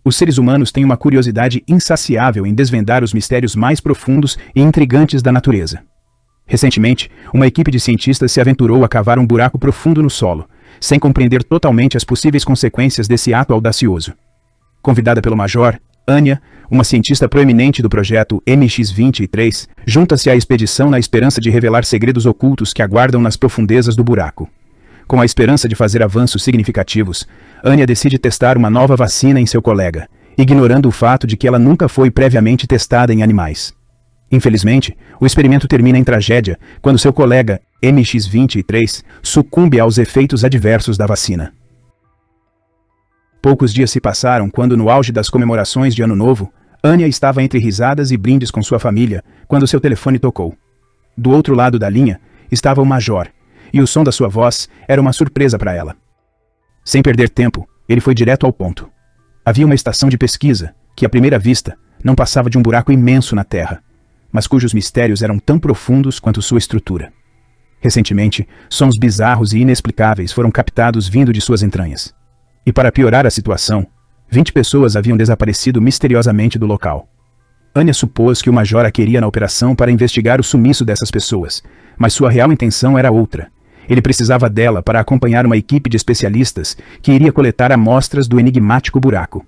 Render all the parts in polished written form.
Os seres humanos têm uma curiosidade insaciável em desvendar os mistérios mais profundos e intrigantes da natureza. Recentemente, uma equipe de cientistas se aventurou a cavar um buraco profundo no solo, sem compreender totalmente as possíveis consequências desse ato audacioso. Convidada pelo Major, Anya, uma cientista proeminente do projeto MX-23, junta-se à expedição na esperança de revelar segredos ocultos que aguardam nas profundezas do buraco. Com a esperança de fazer avanços significativos, Anya decide testar uma nova vacina em seu colega, ignorando o fato de que ela nunca foi previamente testada em animais. Infelizmente, o experimento termina em tragédia quando seu colega, MX-23, sucumbe aos efeitos adversos da vacina. Poucos dias se passaram quando, no auge das comemorações de Ano Novo, Anya estava entre risadas e brindes com sua família quando seu telefone tocou. Do outro lado da linha estava o Major, e o som da sua voz era uma surpresa para ela. Sem perder tempo, ele foi direto ao ponto. Havia uma estação de pesquisa que, à primeira vista, não passava de um buraco imenso na terra, mas cujos mistérios eram tão profundos quanto sua estrutura. Recentemente, sons bizarros e inexplicáveis foram captados vindo de suas entranhas. E para piorar a situação, 20 pessoas haviam desaparecido misteriosamente do local. Anya supôs que o Major a queria na operação para investigar o sumiço dessas pessoas, mas sua real intenção era outra. Ele precisava dela para acompanhar uma equipe de especialistas que iria coletar amostras do enigmático buraco.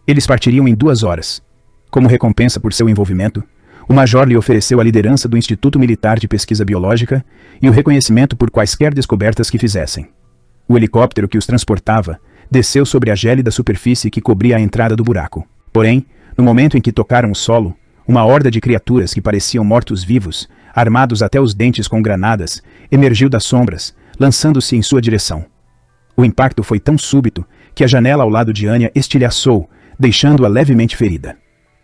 Eles partiriam em 2 horas. Como recompensa por seu envolvimento, o Major lhe ofereceu a liderança do Instituto Militar de Pesquisa Biológica e o reconhecimento por quaisquer descobertas que fizessem. O helicóptero que os transportava desceu sobre a gélida superfície que cobria a entrada do buraco. Porém, no momento em que tocaram o solo, uma horda de criaturas que pareciam mortos-vivos, armados até os dentes com granadas, emergiu das sombras, lançando-se em sua direção. O impacto foi tão súbito que a janela ao lado de Anya estilhaçou, deixando-a levemente ferida.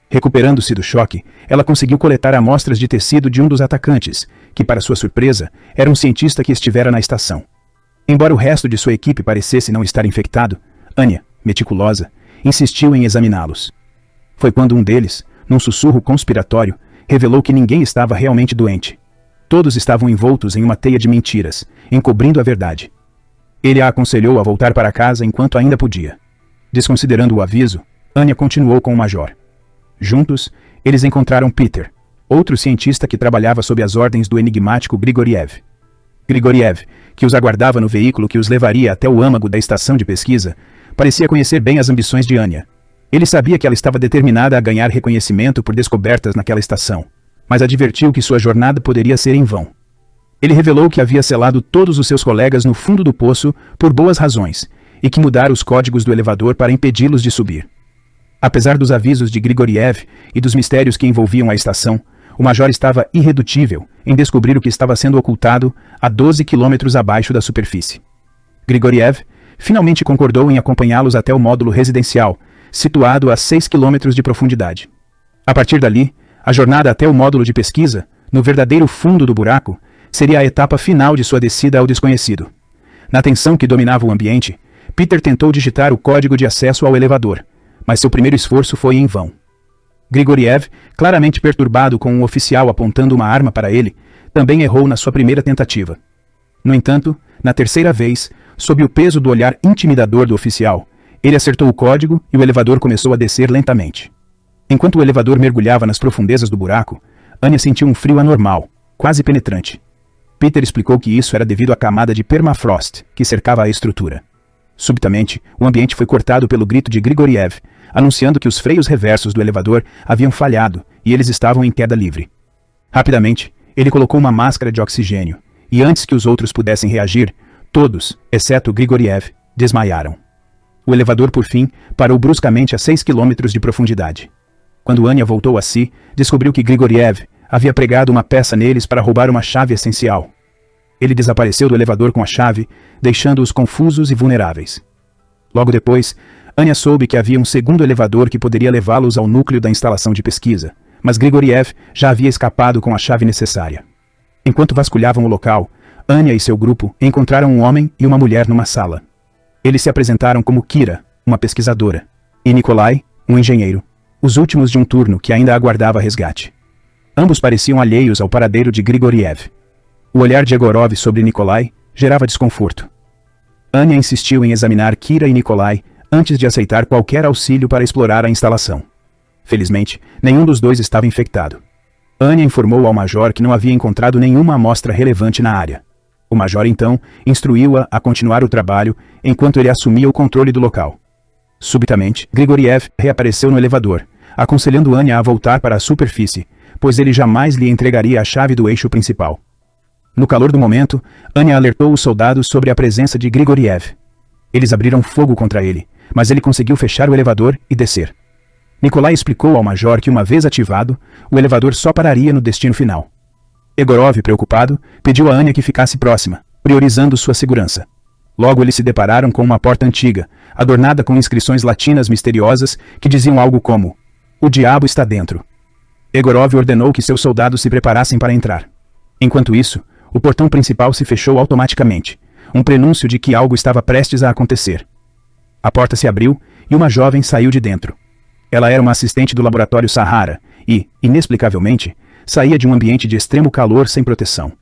Recuperando-se do choque, ela conseguiu coletar amostras de tecido de um dos atacantes, que, para sua surpresa, era um cientista que estivera na estação. Embora o resto de sua equipe parecesse não estar infectado, Anya, meticulosa, insistiu em examiná-los. Foi quando um deles, num sussurro conspiratório, revelou que ninguém estava realmente doente. Todos estavam envoltos em uma teia de mentiras, encobrindo a verdade. Ele a aconselhou a voltar para casa enquanto ainda podia. Desconsiderando o aviso, Anya continuou com o Major. Juntos, eles encontraram Peter, outro cientista que trabalhava sob as ordens do enigmático Grigoriev. Grigoriev, que os aguardava no veículo que os levaria até o âmago da estação de pesquisa, parecia conhecer bem as ambições de Anya. Ele sabia que ela estava determinada a ganhar reconhecimento por descobertas naquela estação, mas advertiu que sua jornada poderia ser em vão. Ele revelou que havia selado todos os seus colegas no fundo do poço por boas razões, e que mudara os códigos do elevador para impedi-los de subir. Apesar dos avisos de Grigoriev e dos mistérios que envolviam a estação, o Major estava irredutível em descobrir o que estava sendo ocultado a 12 quilômetros abaixo da superfície. Grigoriev finalmente concordou em acompanhá-los até o módulo residencial, situado a 6 quilômetros de profundidade. A partir dali, a jornada até o módulo de pesquisa, no verdadeiro fundo do buraco, seria a etapa final de sua descida ao desconhecido. Na tensão que dominava o ambiente, Peter tentou digitar o código de acesso ao elevador, mas seu primeiro esforço foi em vão. Grigoriev, claramente perturbado com um oficial apontando uma arma para ele, também errou na sua primeira tentativa. No entanto, na terceira vez, sob o peso do olhar intimidador do oficial, ele acertou o código e o elevador começou a descer lentamente. Enquanto o elevador mergulhava nas profundezas do buraco, Anya sentiu um frio anormal, quase penetrante. Peter explicou que isso era devido à camada de permafrost que cercava a estrutura. Subitamente, o ambiente foi cortado pelo grito de Grigoriev, anunciando que os freios reversos do elevador haviam falhado e eles estavam em queda livre. Rapidamente, ele colocou uma máscara de oxigênio, e antes que os outros pudessem reagir, todos, exceto Grigoriev, desmaiaram. O elevador, por fim, parou bruscamente a 6 quilômetros de profundidade. Quando Anya voltou a si, descobriu que Grigoriev havia pregado uma peça neles para roubar uma chave essencial. Ele desapareceu do elevador com a chave, deixando-os confusos e vulneráveis. Logo depois, Anya soube que havia um segundo elevador que poderia levá-los ao núcleo da instalação de pesquisa, mas Grigoriev já havia escapado com a chave necessária. Enquanto vasculhavam o local, Anya e seu grupo encontraram um homem e uma mulher numa sala. Eles se apresentaram como Kira, uma pesquisadora, e Nikolai, um engenheiro, os últimos de um turno que ainda aguardava resgate. Ambos pareciam alheios ao paradeiro de Grigoriev. O olhar de Egorov sobre Nikolai gerava desconforto. Anya insistiu em examinar Kira e Nikolai antes de aceitar qualquer auxílio para explorar a instalação. Felizmente, nenhum dos dois estava infectado. Anya informou ao major que não havia encontrado nenhuma amostra relevante na área. O major, então, instruiu-a a continuar o trabalho enquanto ele assumia o controle do local. Subitamente, Grigoriev reapareceu no elevador, aconselhando Anya a voltar para a superfície, pois ele jamais lhe entregaria a chave do eixo principal. No calor do momento, Anya alertou os soldados sobre a presença de Grigoriev. Eles abriram fogo contra ele, mas ele conseguiu fechar o elevador e descer. Nikolai explicou ao major que, uma vez ativado, o elevador só pararia no destino final. Egorov, preocupado, pediu a Anya que ficasse próxima, priorizando sua segurança. Logo eles se depararam com uma porta antiga, adornada com inscrições latinas misteriosas que diziam algo como: "O diabo está dentro." Egorov ordenou que seus soldados se preparassem para entrar. Enquanto isso, o portão principal se fechou automaticamente, um prenúncio de que algo estava prestes a acontecer. A porta se abriu e uma jovem saiu de dentro. Ela era uma assistente do laboratório Sahara e, inexplicavelmente, saía de um ambiente de extremo calor sem proteção.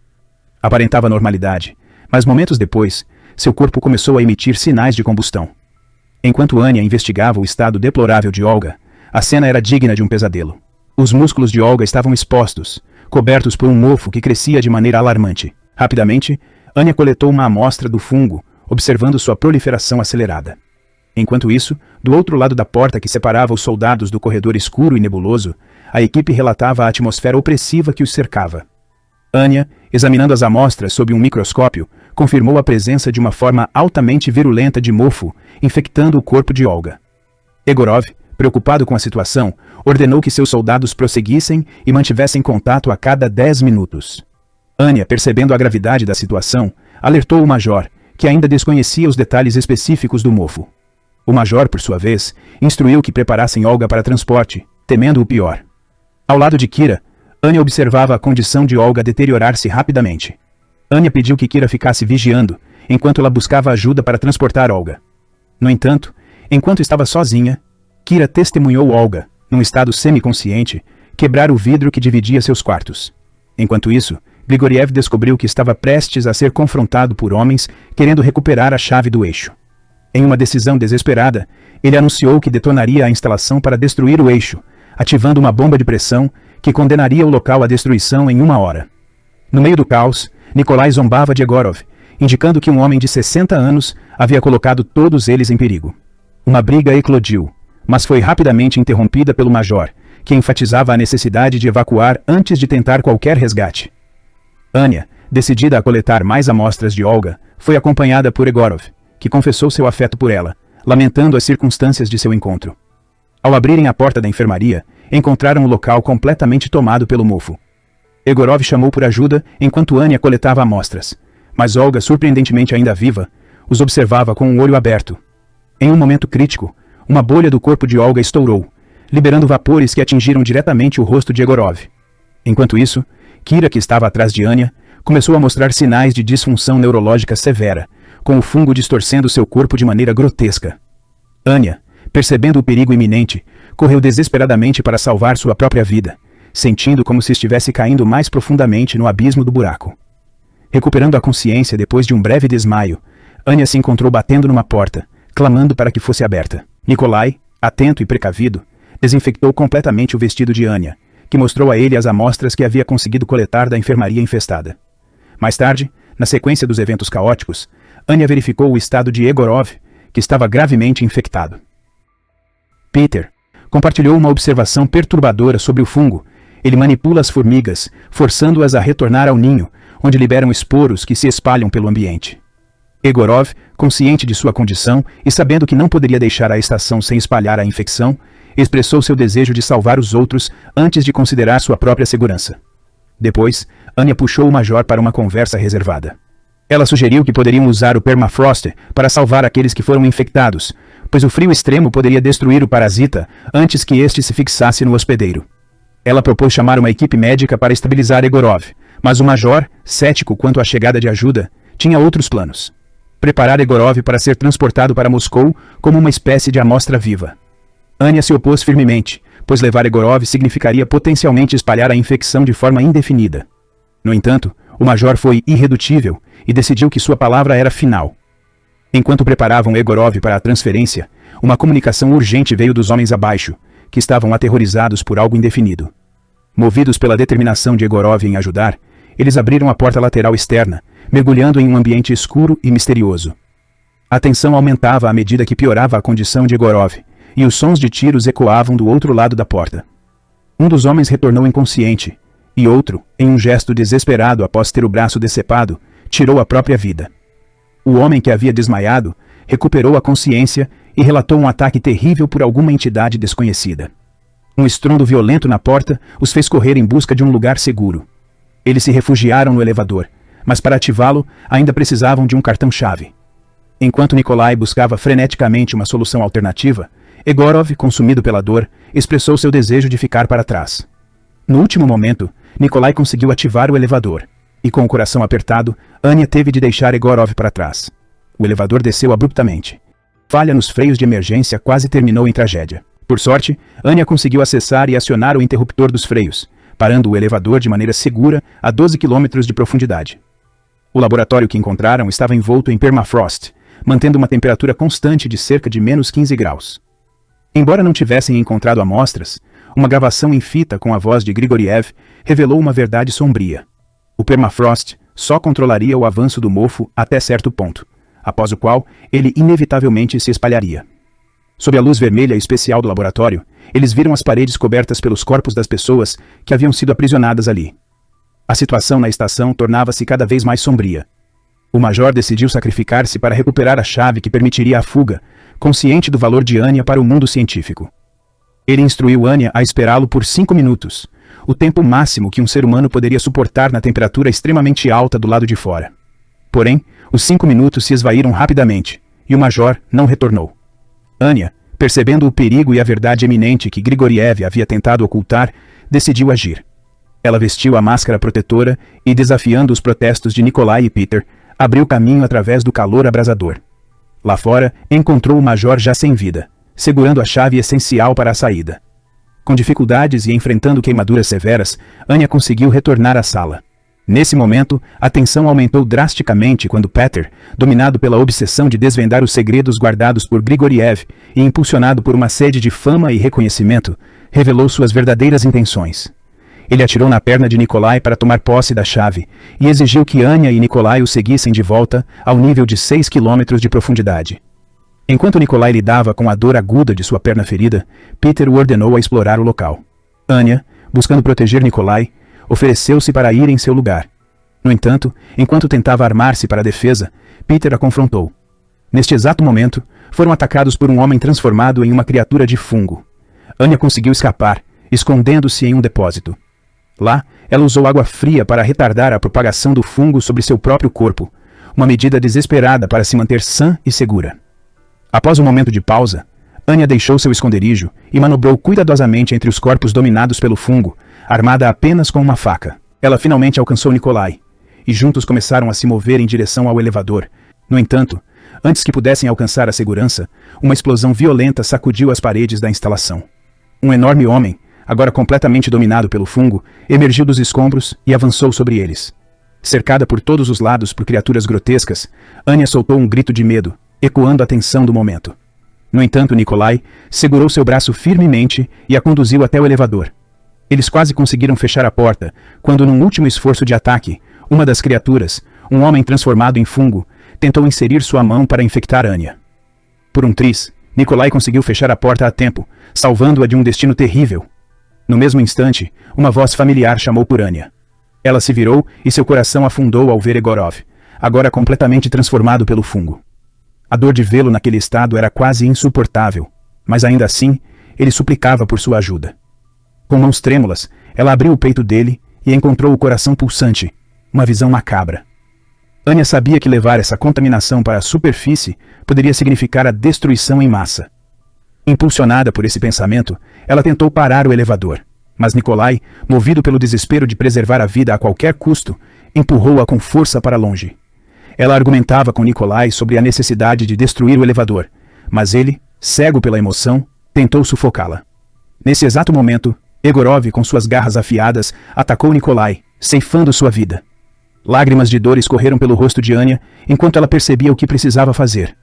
Aparentava normalidade, mas momentos depois, seu corpo começou a emitir sinais de combustão. Enquanto Anya investigava o estado deplorável de Olga, a cena era digna de um pesadelo. Os músculos de Olga estavam expostos, cobertos por um mofo que crescia de maneira alarmante. Rapidamente, Anya coletou uma amostra do fungo, observando sua proliferação acelerada. Enquanto isso, do outro lado da porta que separava os soldados do corredor escuro e nebuloso, a equipe relatava a atmosfera opressiva que os cercava. Anya, examinando as amostras sob um microscópio, confirmou a presença de uma forma altamente virulenta de mofo, infectando o corpo de Olga. Egorov, preocupado com a situação, ordenou que seus soldados prosseguissem e mantivessem contato a cada 10 minutos. Anya, percebendo a gravidade da situação, alertou o major, que ainda desconhecia os detalhes específicos do mofo. O major, por sua vez, instruiu que preparassem Olga para transporte, temendo o pior. Ao lado de Kira, Anya observava a condição de Olga deteriorar-se rapidamente. Anya pediu que Kira ficasse vigiando, enquanto ela buscava ajuda para transportar Olga. No entanto, enquanto estava sozinha, Kira testemunhou Olga, num estado semiconsciente, quebrar o vidro que dividia seus quartos. Enquanto isso, Grigoriev descobriu que estava prestes a ser confrontado por homens querendo recuperar a chave do eixo. Em uma decisão desesperada, ele anunciou que detonaria a instalação para destruir o eixo, ativando uma bomba de pressão que condenaria o local à destruição em 1 hora. No meio do caos, Nikolai zombava de Egorov, indicando que um homem de 60 anos havia colocado todos eles em perigo. Uma briga eclodiu, mas foi rapidamente interrompida pelo major, que enfatizava a necessidade de evacuar antes de tentar qualquer resgate. Anya, decidida a coletar mais amostras de Olga, foi acompanhada por Egorov, que confessou seu afeto por ela, lamentando as circunstâncias de seu encontro. Ao abrirem a porta da enfermaria, encontraram o local completamente tomado pelo mofo. Egorov chamou por ajuda enquanto Anya coletava amostras, mas Olga, surpreendentemente ainda viva, os observava com um olho aberto. Em um momento crítico, uma bolha do corpo de Olga estourou, liberando vapores que atingiram diretamente o rosto de Egorov. Enquanto isso, Kira, que estava atrás de Anya, começou a mostrar sinais de disfunção neurológica severa, com o fungo distorcendo seu corpo de maneira grotesca. Anya, percebendo o perigo iminente, correu desesperadamente para salvar sua própria vida, sentindo como se estivesse caindo mais profundamente no abismo do buraco. Recuperando a consciência depois de um breve desmaio, Anya se encontrou batendo numa porta, clamando para que fosse aberta. Nikolai, atento e precavido, desinfectou completamente o vestido de Anya, que mostrou a ele as amostras que havia conseguido coletar da enfermaria infestada. Mais tarde, na sequência dos eventos caóticos, Anya verificou o estado de Egorov, que estava gravemente infectado. Peter compartilhou uma observação perturbadora sobre o fungo. Ele manipula as formigas, forçando-as a retornar ao ninho, onde liberam esporos que se espalham pelo ambiente. Egorov, consciente de sua condição e sabendo que não poderia deixar a estação sem espalhar a infecção, expressou seu desejo de salvar os outros antes de considerar sua própria segurança. Depois, Anya puxou o major para uma conversa reservada. Ela sugeriu que poderiam usar o permafrost para salvar aqueles que foram infectados, pois o frio extremo poderia destruir o parasita antes que este se fixasse no hospedeiro. Ela propôs chamar uma equipe médica para estabilizar Egorov, mas o major, cético quanto à chegada de ajuda, tinha outros planos. Preparar Egorov para ser transportado para Moscou como uma espécie de amostra viva. Anya se opôs firmemente, pois levar Egorov significaria potencialmente espalhar a infecção de forma indefinida. No entanto, o major foi irredutível e decidiu que sua palavra era final. Enquanto preparavam Egorov para a transferência, uma comunicação urgente veio dos homens abaixo, que estavam aterrorizados por algo indefinido. Movidos pela determinação de Egorov em ajudar, eles abriram a porta lateral externa, mergulhando em um ambiente escuro e misterioso. A tensão aumentava à medida que piorava a condição de Egorov, e os sons de tiros ecoavam do outro lado da porta. Um dos homens retornou inconsciente, e outro, em um gesto desesperado após ter o braço decepado, tirou a própria vida. O homem que havia desmaiado recuperou a consciência e relatou um ataque terrível por alguma entidade desconhecida. Um estrondo violento na porta os fez correr em busca de um lugar seguro. Eles se refugiaram no elevador, mas para ativá-lo ainda precisavam de um cartão-chave. Enquanto Nikolai buscava freneticamente uma solução alternativa, Egorov, consumido pela dor, expressou seu desejo de ficar para trás. No último momento, Nikolai conseguiu ativar o elevador, e com o coração apertado, Anya teve de deixar Egorov para trás. O elevador desceu abruptamente. Falha nos freios de emergência quase terminou em tragédia. Por sorte, Anya conseguiu acessar e acionar o interruptor dos freios, parando o elevador de maneira segura a 12 quilômetros de profundidade. O laboratório que encontraram estava envolto em permafrost, mantendo uma temperatura constante de cerca de menos 15 graus. Embora não tivessem encontrado amostras, uma gravação em fita com a voz de Grigoriev revelou uma verdade sombria. O permafrost só controlaria o avanço do mofo até certo ponto, após o qual ele inevitavelmente se espalharia. Sob a luz vermelha especial do laboratório, eles viram as paredes cobertas pelos corpos das pessoas que haviam sido aprisionadas ali. A situação na estação tornava-se cada vez mais sombria. O major decidiu sacrificar-se para recuperar a chave que permitiria a fuga, consciente do valor de Anya para o mundo científico. Ele instruiu Anya a esperá-lo por 5 minutos, o tempo máximo que um ser humano poderia suportar na temperatura extremamente alta do lado de fora. Porém, os 5 minutos se esvaíram rapidamente, e o major não retornou. Anya, percebendo o perigo e a verdade eminente que Grigoriev havia tentado ocultar, decidiu agir. Ela vestiu a máscara protetora e, desafiando os protestos de Nikolai e Peter, abriu caminho através do calor abrasador. Lá fora, encontrou o major já sem vida, segurando a chave essencial para a saída. Com dificuldades e enfrentando queimaduras severas, Anya conseguiu retornar à sala. Nesse momento, a tensão aumentou drasticamente quando Peter, dominado pela obsessão de desvendar os segredos guardados por Grigoriev e impulsionado por uma sede de fama e reconhecimento, revelou suas verdadeiras intenções. Ele atirou na perna de Nikolai para tomar posse da chave e exigiu que Anya e Nikolai o seguissem de volta ao nível de 6 quilômetros de profundidade. Enquanto Nikolai lidava com a dor aguda de sua perna ferida, Peter o ordenou a explorar o local. Anya, buscando proteger Nikolai, ofereceu-se para ir em seu lugar. No entanto, enquanto tentava armar-se para a defesa, Peter a confrontou. Neste exato momento, foram atacados por um homem transformado em uma criatura de fungo. Anya conseguiu escapar, escondendo-se em um depósito. Lá, ela usou água fria para retardar a propagação do fungo sobre seu próprio corpo, uma medida desesperada para se manter sã e segura. Após um momento de pausa, Anya deixou seu esconderijo e manobrou cuidadosamente entre os corpos dominados pelo fungo, armada apenas com uma faca. Ela finalmente alcançou Nikolai, e juntos começaram a se mover em direção ao elevador. No entanto, antes que pudessem alcançar a segurança, uma explosão violenta sacudiu as paredes da instalação. Um enorme homem, agora completamente dominado pelo fungo, emergiu dos escombros e avançou sobre eles. Cercada por todos os lados por criaturas grotescas, Anya soltou um grito de medo, ecoando a tensão do momento. No entanto, Nikolai segurou seu braço firmemente e a conduziu até o elevador. Eles quase conseguiram fechar a porta, quando num último esforço de ataque, uma das criaturas, um homem transformado em fungo, tentou inserir sua mão para infectar Anya. Por um triz, Nikolai conseguiu fechar a porta a tempo, salvando-a de um destino terrível. No mesmo instante, uma voz familiar chamou por Anya. Ela se virou e seu coração afundou ao ver Egorov, agora completamente transformado pelo fungo. A dor de vê-lo naquele estado era quase insuportável, mas ainda assim, ele suplicava por sua ajuda. Com mãos trêmulas, ela abriu o peito dele e encontrou o coração pulsante, uma visão macabra. Anya sabia que levar essa contaminação para a superfície poderia significar a destruição em massa. Impulsionada por esse pensamento, ela tentou parar o elevador, mas Nikolai, movido pelo desespero de preservar a vida a qualquer custo, empurrou-a com força para longe. Ela argumentava com Nikolai sobre a necessidade de destruir o elevador, mas ele, cego pela emoção, tentou sufocá-la. Nesse exato momento, Egorov, com suas garras afiadas, atacou Nikolai, ceifando sua vida. Lágrimas de dor escorreram pelo rosto de Anya enquanto ela percebia o que precisava fazer.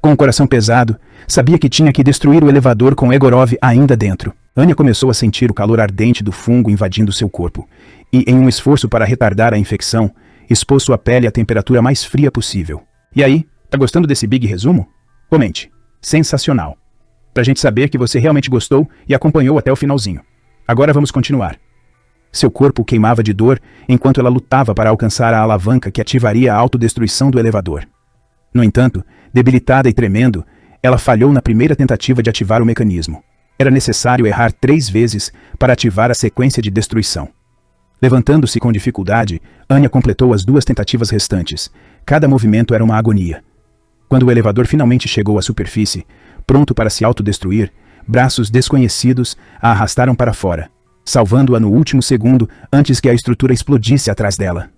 Com o coração pesado, sabia que tinha que destruir o elevador com Egorov ainda dentro. Anya começou a sentir o calor ardente do fungo invadindo seu corpo, e, em um esforço para retardar a infecção, expôs sua pele à temperatura mais fria possível. E aí, tá gostando desse big resumo? Comente. Sensacional. Pra gente saber que você realmente gostou e acompanhou até o finalzinho. Agora vamos continuar. Seu corpo queimava de dor enquanto ela lutava para alcançar a alavanca que ativaria a autodestruição do elevador. No entanto, debilitada e tremendo, ela falhou na primeira tentativa de ativar o mecanismo. Era necessário errar 3 vezes para ativar a sequência de destruição. Levantando-se com dificuldade, Anya completou as 2 tentativas restantes. Cada movimento era uma agonia. Quando o elevador finalmente chegou à superfície, pronto para se autodestruir, braços desconhecidos a arrastaram para fora, salvando-a no último segundo antes que a estrutura explodisse atrás dela.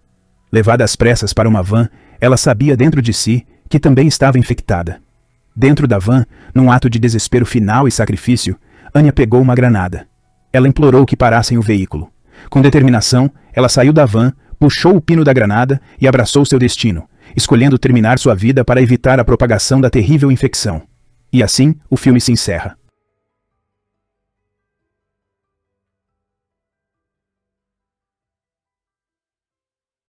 Levada às pressas para uma van, ela sabia dentro de si que também estava infectada. Dentro da van, num ato de desespero final e sacrifício, Anya pegou uma granada. Ela implorou que parassem o veículo. Com determinação, ela saiu da van, puxou o pino da granada e abraçou seu destino, escolhendo terminar sua vida para evitar a propagação da terrível infecção. E assim, o filme se encerra.